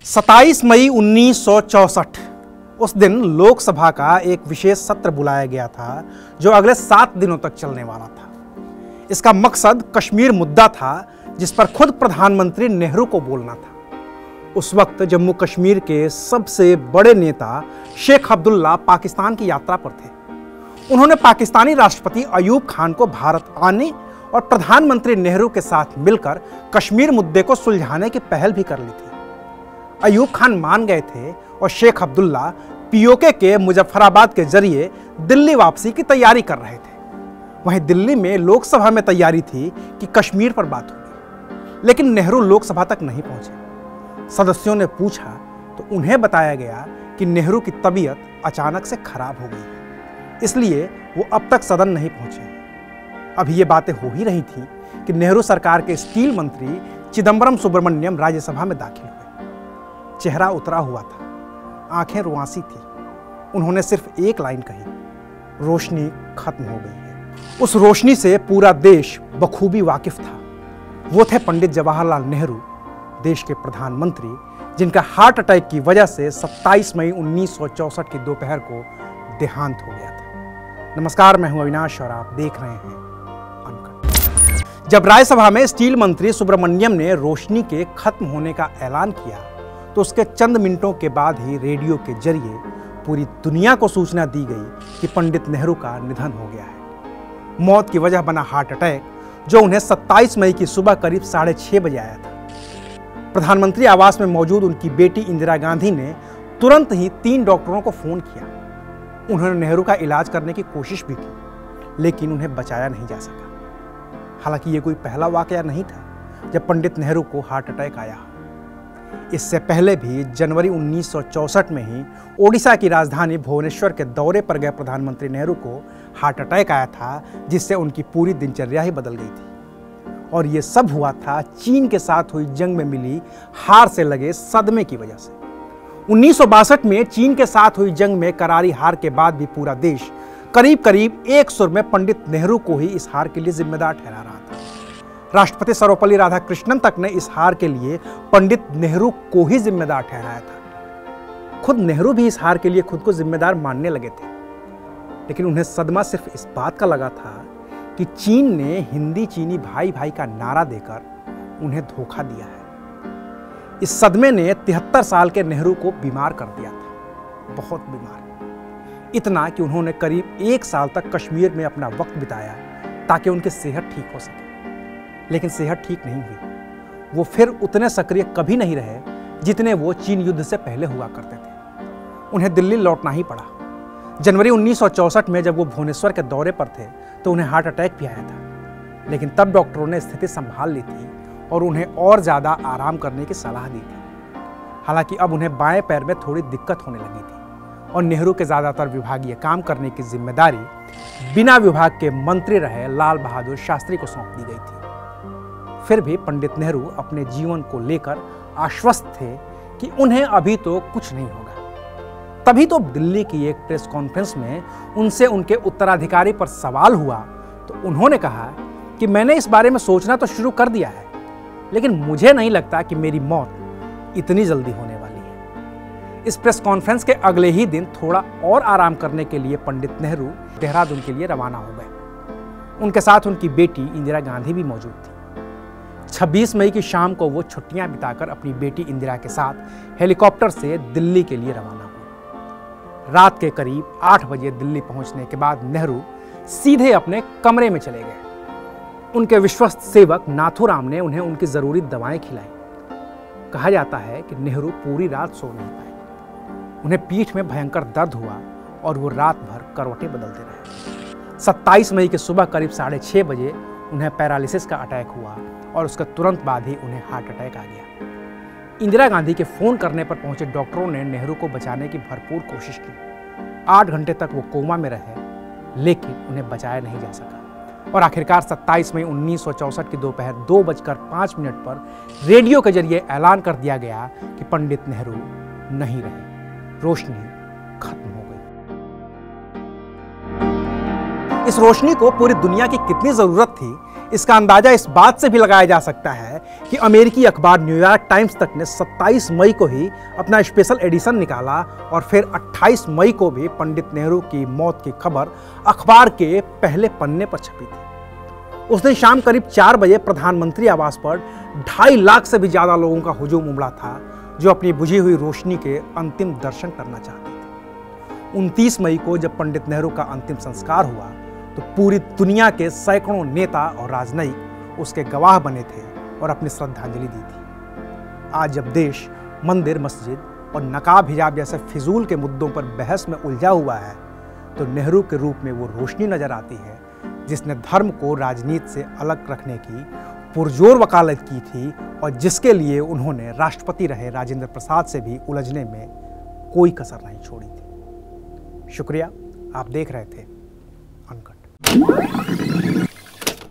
27 मई 1964 उस दिन लोकसभा का एक विशेष सत्र बुलाया गया था जो अगले 7 दिनों तक चलने वाला था। इसका मकसद कश्मीर मुद्दा था जिस पर खुद प्रधानमंत्री नेहरू को बोलना था। उस वक्त जम्मू कश्मीर के सबसे बड़े नेता शेख अब्दुल्ला पाकिस्तान की यात्रा पर थे। उन्होंने पाकिस्तानी राष्ट्रपति अयूब खान को भारत आने और प्रधानमंत्री नेहरू के साथ मिलकर कश्मीर मुद्दे को सुलझाने की पहल भी कर ली थी। अयूब खान मान गए थे और शेख अब्दुल्ला पीओके के मुजफ्फराबाद के जरिए दिल्ली वापसी की तैयारी कर रहे थे। वहीं दिल्ली में लोकसभा में तैयारी थी कि कश्मीर पर बात होगी, लेकिन नेहरू लोकसभा तक नहीं पहुंचे। सदस्यों ने पूछा तो उन्हें बताया गया कि नेहरू की तबीयत अचानक से खराब हो गई है, इसलिए वो अब तक सदन नहीं पहुंचे। अभी ये बातें हो ही रही थी कि नेहरू सरकार के स्टील मंत्री चिदंबरम सुब्रमण्यम राज्यसभा में दाखिल हुए। चेहरा उतरा हुआ था, आंखें रुआंसी थी। उन्होंने सिर्फ एक लाइन कही, रोशनी खत्म हो गई है। उस रोशनी से पूरा देश बखूबी वाकिफ था। वो थे पंडित जवाहरलाल नेहरू, देश के प्रधानमंत्री, जिनका हार्ट अटैक की वजह से 27 मई 1964 की दोपहर को देहांत हो गया था। नमस्कार, मैं हूं अविनाश और आप देख रहे हैं अनकट। जब राज्यसभा में स्टील मंत्री सुब्रमण्यम ने रोशनी के खत्म होने का ऐलान किया तो उसके चंद मिनटों के बाद ही रेडियो के जरिए पूरी दुनिया को सूचना दी गई कि पंडित नेहरू का निधन हो गया है। मौत की वजह बना हार्ट अटैक जो उन्हें 27 मई की सुबह करीब 6:30 बजे आया था। प्रधानमंत्री आवास में मौजूद उनकी बेटी इंदिरा गांधी ने तुरंत ही 3 डॉक्टरों को फोन किया। उन्होंने नेहरू का इलाज करने की कोशिश भी की, लेकिन उन्हें बचाया नहीं जा सका। हालांकि ये कोई पहला वाकया नहीं था जब पंडित नेहरू को हार्ट अटैक आया। इससे पहले भी जनवरी 1964 में ही ओडिशा की राजधानी भुवनेश्वर के दौरे पर गए प्रधानमंत्री नेहरू को हार्ट अटैक आया था, जिससे उनकी पूरी दिनचर्या ही बदल गई थी। और ये सब हुआ था चीन के साथ हुई जंग में मिली हार से लगे सदमे की वजह से। 1962 में चीन के साथ हुई जंग में करारी हार के बाद भी पूरा देश करीब करीब एक सुर में पंडित नेहरू को ही इस हार के लिए जिम्मेदार ठहरा रहा था। राष्ट्रपति सर्वपल्ली राधाकृष्णन तक ने इस हार के लिए पंडित नेहरू को ही जिम्मेदार ठहराया था। खुद नेहरू भी इस हार के लिए खुद को जिम्मेदार मानने लगे थे, लेकिन उन्हें सदमा सिर्फ इस बात का लगा था कि चीन ने हिंदी चीनी भाई भाई का नारा देकर उन्हें धोखा दिया है। इस सदमे ने 73 साल के नेहरू को बीमार कर दिया था, बहुत बीमार। इतना कि उन्होंने करीब 1 साल तक कश्मीर में अपना वक्त बिताया ताकि उनकी सेहत ठीक हो सके, लेकिन सेहत ठीक नहीं हुई। वो फिर उतने सक्रिय कभी नहीं रहे जितने वो चीन युद्ध से पहले हुआ करते थे। उन्हें दिल्ली लौटना ही पड़ा। जनवरी 1964 में जब वो भुवनेश्वर के दौरे पर थे तो उन्हें हार्ट अटैक भी आया था, लेकिन तब डॉक्टरों ने स्थिति संभाल ली थी और उन्हें और ज़्यादा आराम करने की सलाह दी थी। हालांकि अब उन्हें बाएं पैर में थोड़ी दिक्कत होने लगी थी और नेहरू के ज़्यादातर विभागीय काम करने की जिम्मेदारी बिना विभाग के मंत्री रहे लाल बहादुर शास्त्री को सौंप दी गई थी। फिर भी पंडित नेहरू अपने जीवन को लेकर आश्वस्त थे कि उन्हें अभी तो कुछ नहीं होगा। तभी तो दिल्ली की एक प्रेस कॉन्फ्रेंस में उनसे उनके उत्तराधिकारी पर सवाल हुआ तो उन्होंने कहा कि मैंने इस बारे में सोचना तो शुरू कर दिया है, लेकिन मुझे नहीं लगता कि मेरी मौत इतनी जल्दी होने वाली है। इस प्रेस कॉन्फ्रेंस के अगले ही दिन थोड़ा और आराम करने के लिए पंडित नेहरू देहरादून के लिए रवाना हो गए। उनके साथ उनकी बेटी इंदिरा गांधी भी मौजूद थी। 26 मई की शाम को वो छुट्टियां बिताकर अपनी बेटी इंदिरा के साथ हेलीकॉप्टर से दिल्ली के लिए रवाना हुए। रात के करीब 8 बजे दिल्ली पहुंचने के बाद नेहरू सीधे अपने कमरे में चले गए। उनके विश्वस्त सेवक नाथूराम ने उन्हें उनकी जरूरी दवाएं खिलाई। कहा जाता है कि नेहरू पूरी रात सो नहीं पाए। उन्हें पीठ में भयंकर दर्द हुआ और वो रात भर करवटें बदलते रहे। 27 मई की सुबह करीब 6:30 बजे उन्हें पैरालिसिस का अटैक हुआ और उसके तुरंत बाद ही उन्हें हार्ट अटैक आ गया। इंदिरा गांधी के फोन करने पर पहुंचे डॉक्टरों ने नेहरू को बचाने की भरपूर कोशिश की। 8 घंटे तक वो कोमा में रहे, लेकिन उन्हें बचाया नहीं जा सका और आखिरकार 27 मई 1964 की दोपहर 2:05 पर रेडियो के जरिए ऐलान कर दिया गया कि पंडित नेहरू नहीं रहे, रोशनी खत्म हो गई। इस रोशनी को पूरी दुनिया की कितनी जरूरत थी, इसका अंदाजा इस बात से भी लगाया जा सकता है कि अमेरिकी अखबार न्यूयॉर्क टाइम्स तक ने 27 मई को ही अपना स्पेशल एडिशन निकाला और फिर 28 मई को भी पंडित नेहरू की मौत की खबर अखबार के पहले पन्ने पर छपी थी। उस दिन शाम करीब 4 बजे प्रधानमंत्री आवास पर 2.5 लाख से भी ज्यादा लोगों का हुजूम उमड़ा था, जो अपनी बुझी हुई रोशनी के अंतिम दर्शन करना चाहते थे। 29 मई को जब पंडित नेहरू का अंतिम संस्कार हुआ तो पूरी दुनिया के सैकड़ों नेता और राजनयिक उसके गवाह बने थे और अपनी श्रद्धांजलि दी थी। आज जब देश मंदिर, मस्जिद और नकाब हिजाब जैसे फिजूल के मुद्दों पर बहस में उलझा हुआ है, तो नेहरू के रूप में वो रोशनी नजर आती है जिसने धर्म को राजनीति से अलग रखने की पुरजोर वकालत की थी और जिसके लिए उन्होंने राष्ट्रपति रहे राजेंद्र प्रसाद से भी उलझने में कोई कसर नहीं छोड़ी थी। शुक्रिया, आप देख रहे थे अनकट।